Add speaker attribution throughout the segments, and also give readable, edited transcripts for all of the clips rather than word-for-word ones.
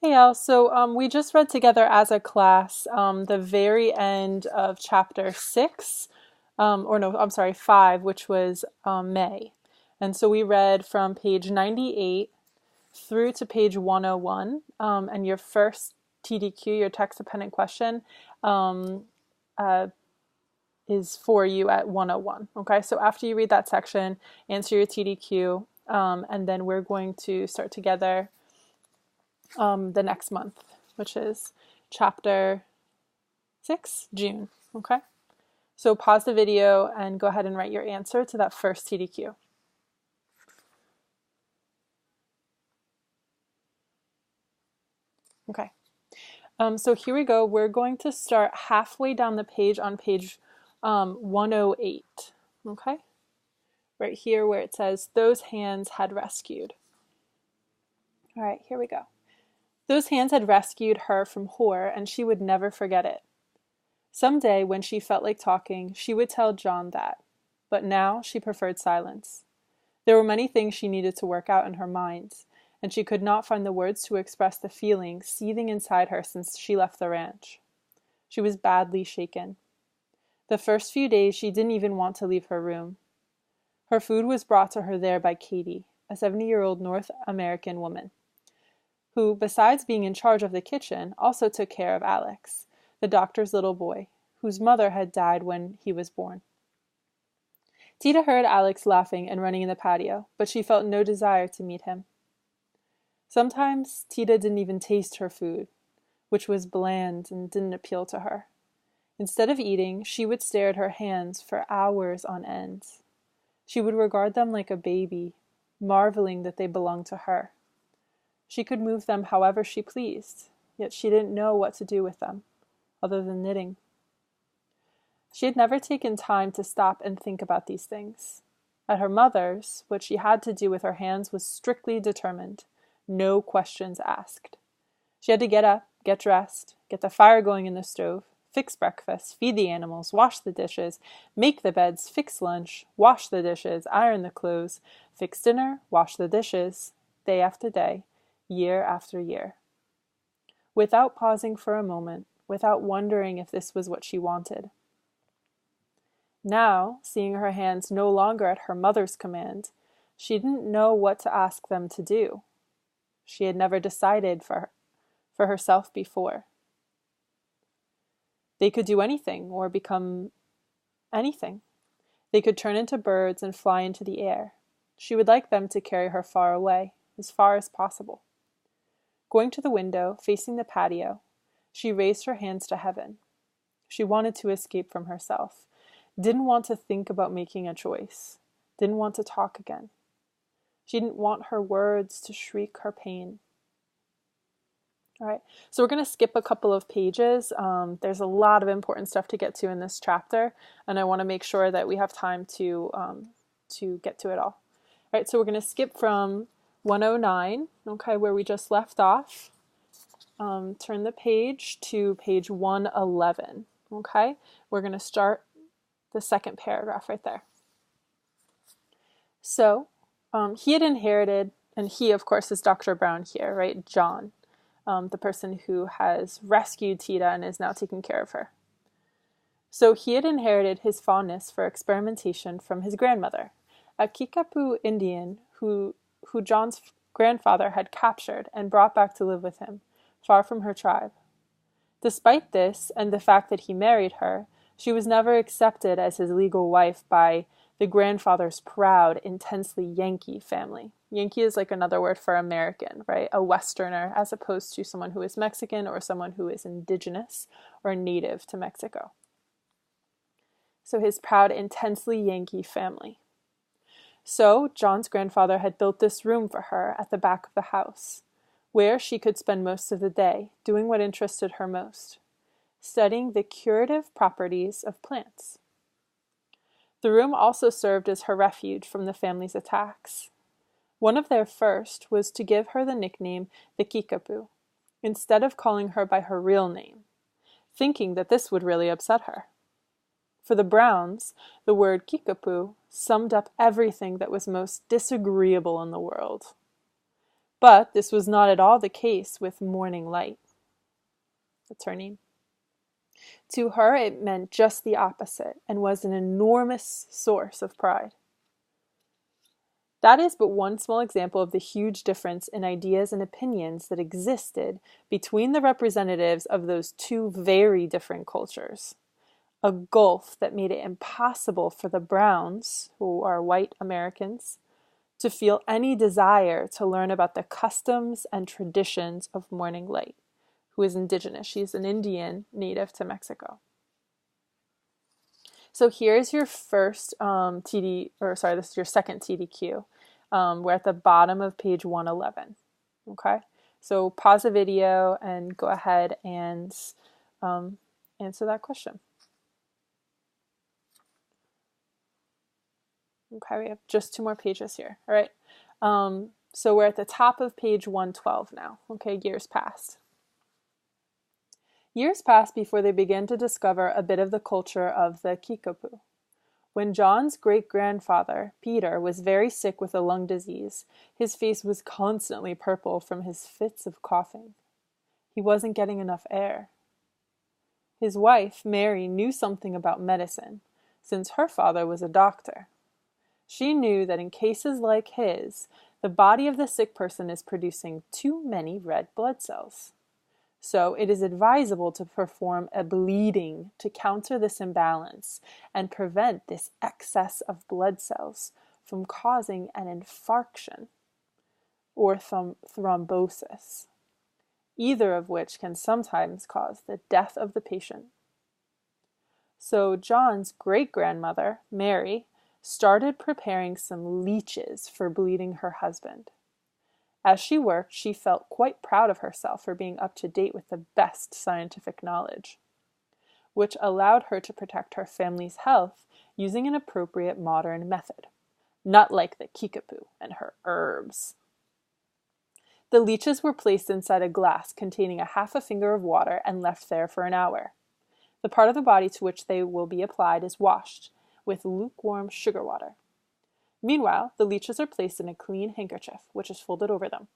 Speaker 1: Hey Al, so we just read together as a class the very end of chapter six, or no, I'm sorry, five, which was May. And so we read from page 98 through to page 101. And your first TDQ, your text dependent question, um, uh, is for you at 101. Okay, so after you read that section, answer your TDQ, and then we're going to start together the next month, which is chapter 6, June. Okay? So pause the video and go ahead and write your answer to that first TDQ. Okay. So here we go. We're going to start halfway down the page on page 108. Okay? Right here where it says, those hands had rescued. All right, here we go. Those hands had rescued her from horror, and she would never forget it. Some day, when she felt like talking, she would tell John that. But now she preferred silence. There were many things she needed to work out in her mind, and she could not find the words to express the feelings seething inside her since she left the ranch. She was badly shaken. The first few days, she didn't even want to leave her room. Her food was brought to her there by Katie, a 70-year-old North American woman, who, besides being in charge of the kitchen, also took care of Alex, the doctor's little boy, whose mother had died when he was born. Tita heard Alex laughing and running in the patio, but she felt no desire to meet him. Sometimes Tita didn't even taste her food, which was bland and didn't appeal to her. Instead of eating, she would stare at her hands for hours on end. She would regard them like a baby, marveling that they belonged to her. She could move them however she pleased, yet she didn't know what to do with them, other than knitting. She had never taken time to stop and think about these things. At her mother's, what she had to do with her hands was strictly determined, no questions asked. She had to get up, get dressed, get the fire going in the stove, fix breakfast, feed the animals, wash the dishes, make the beds, fix lunch, wash the dishes, iron the clothes, fix dinner, wash the dishes, day after day, year after year. Without pausing for a moment, without wondering if this was what she wanted. Now, seeing her hands no longer at her mother's command, she didn't know what to ask them to do. She had never decided for herself before. They could do anything or become anything. They could turn into birds and fly into the air. She would like them to carry her far away, as far as possible. Going to the window, facing the patio, she raised her hands to heaven. She wanted to escape from herself. Didn't want to think about making a choice. Didn't want to talk again. She didn't want her words to shriek her pain. All right, so we're going to skip a couple of pages. There's a lot of important stuff to get to in this chapter, and I want to make sure that we have time to get to it all. All right, so we're going to skip from 109, okay, where we just left off. Turn the page to page 111, okay? We're going to start the second paragraph right there. So, he had inherited, and he, of course, is Dr. Brown here, right? John, the person who has rescued Tita and is now taking care of her. So he had inherited his fondness for experimentation from his grandmother, a Kickapoo Indian who John's grandfather had captured and brought back to live with him, far from her tribe. Despite this, and the fact that he married her, she was never accepted as his legal wife by the grandfather's proud, intensely Yankee family. Yankee is like another word for American, right? A Westerner, as opposed to someone who is Mexican or someone who is indigenous or native to Mexico. So his proud, intensely Yankee family. So John's grandfather had built this room for her at the back of the house, where she could spend most of the day doing what interested her most, studying the curative properties of plants. The room also served as her refuge from the family's attacks. One of their first was to give her the nickname the Kickapoo, instead of calling her by her real name, thinking that this would really upset her. For the Browns, the word Kickapoo summed up everything that was most disagreeable in the world. But this was not at all the case with Morning Light. That's her name. To her, it meant just the opposite and was an enormous source of pride. That is but one small example of the huge difference in ideas and opinions that existed between the representatives of those two very different cultures. A gulf that made it impossible for the Browns, who are white Americans, to feel any desire to learn about the customs and traditions of Morning Light, who is indigenous. She's an Indian native to Mexico. So here's your first this is your second TDQ. We're at the bottom of page 111. Okay, so pause the video and go ahead and answer that question. Okay, we have just 2 more pages here. All right. So we're at the top of page 112 now. Okay, years passed. Years passed before they began to discover a bit of the culture of the Kickapoo. When John's great-grandfather, Peter, was very sick with a lung disease, his face was constantly purple from his fits of coughing. He wasn't getting enough air. His wife, Mary, knew something about medicine, since her father was a doctor. She knew that in cases like his, the body of the sick person is producing too many red blood cells. So it is advisable to perform a bleeding to counter this imbalance and prevent this excess of blood cells from causing an infarction or thrombosis, either of which can sometimes cause the death of the patient. So John's great-grandmother, Mary, started preparing some leeches for bleeding her husband. As she worked, she felt quite proud of herself for being up to date with the best scientific knowledge, which allowed her to protect her family's health using an appropriate modern method, not like the Kickapoo and her herbs. The leeches were placed inside a glass containing a half a finger of water and left there for an hour. The part of the body to which they will be applied is washed with lukewarm sugar water. Meanwhile, the leeches are placed in a clean handkerchief, which is folded over them.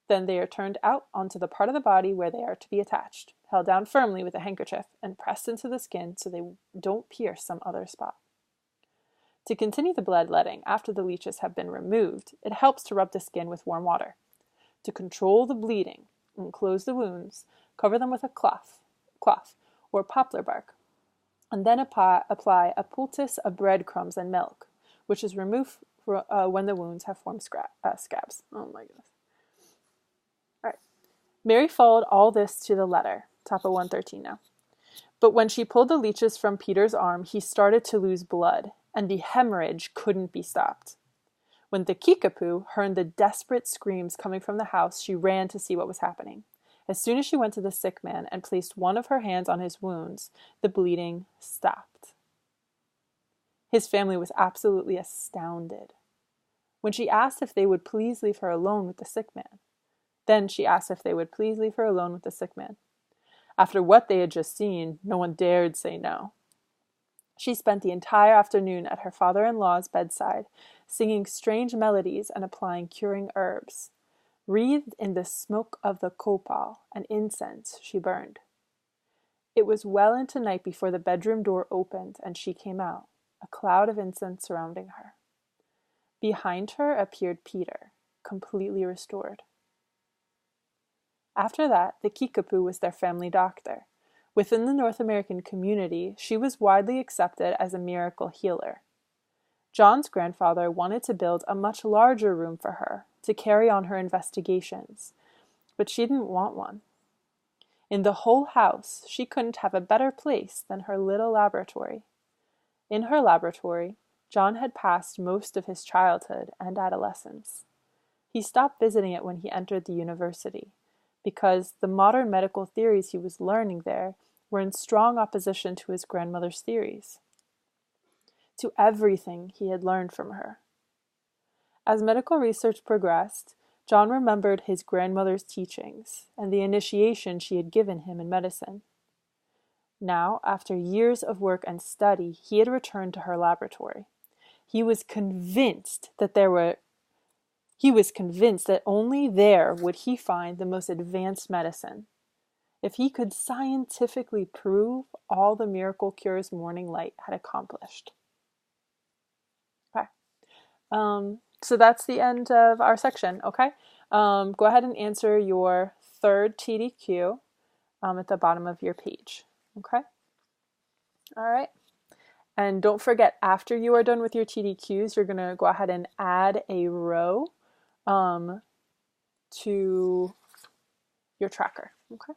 Speaker 1: Then they are turned out onto the part of the body where they are to be attached, held down firmly with a handkerchief, and pressed into the skin so they don't pierce some other spot. To continue the bloodletting after the leeches have been removed, it helps to rub the skin with warm water. To control the bleeding and close the wounds, cover them with a cloth or poplar bark, and then apply a poultice of breadcrumbs and milk, which is removed when the wounds have formed scabs. Oh my goodness. All right. Mary followed all this to the letter. Top of 113 now. But when she pulled the leeches from Peter's arm, he started to lose blood, and the hemorrhage couldn't be stopped. When the Kickapoo heard the desperate screams coming from the house, she ran to see what was happening. As soon as she went to the sick man and placed one of her hands on his wounds, the bleeding stopped. His family was absolutely astounded. When she asked if they would please leave her alone with the sick man. Then she asked if they would please leave her alone with the sick man. After what they had just seen, no one dared say no. She spent the entire afternoon at her father-in-law's bedside, singing strange melodies and applying curing herbs. Wreathed in the smoke of the copal and incense she burned. It was well into night before the bedroom door opened and she came out, a cloud of incense surrounding her. Behind her appeared Peter, completely restored. After that, the Kickapoo was their family doctor. Within the North American community, she was widely accepted as a miracle healer. John's grandfather wanted to build a much larger room for her to carry on her investigations, but she didn't want one. In the whole house, she couldn't have a better place than her little laboratory. In her laboratory, John had passed most of his childhood and adolescence. He stopped visiting it when he entered the university, because the modern medical theories he was learning there were in strong opposition to his grandmother's theories, to everything he had learned from her. As medical research progressed, John remembered his grandmother's teachings and the initiation she had given him in medicine. Now, after years of work and study, he had returned to her laboratory. He was convinced that there were He was convinced that only there would he find the most advanced medicine. If he could scientifically prove all the miracle cures Morning Light had accomplished. Okay. So that's the end of our section, okay? Go ahead and answer your third TDQ at the bottom of your page, okay? All right. And don't forget, after you are done with your TDQs, you're going to go ahead and add a row to your tracker, okay?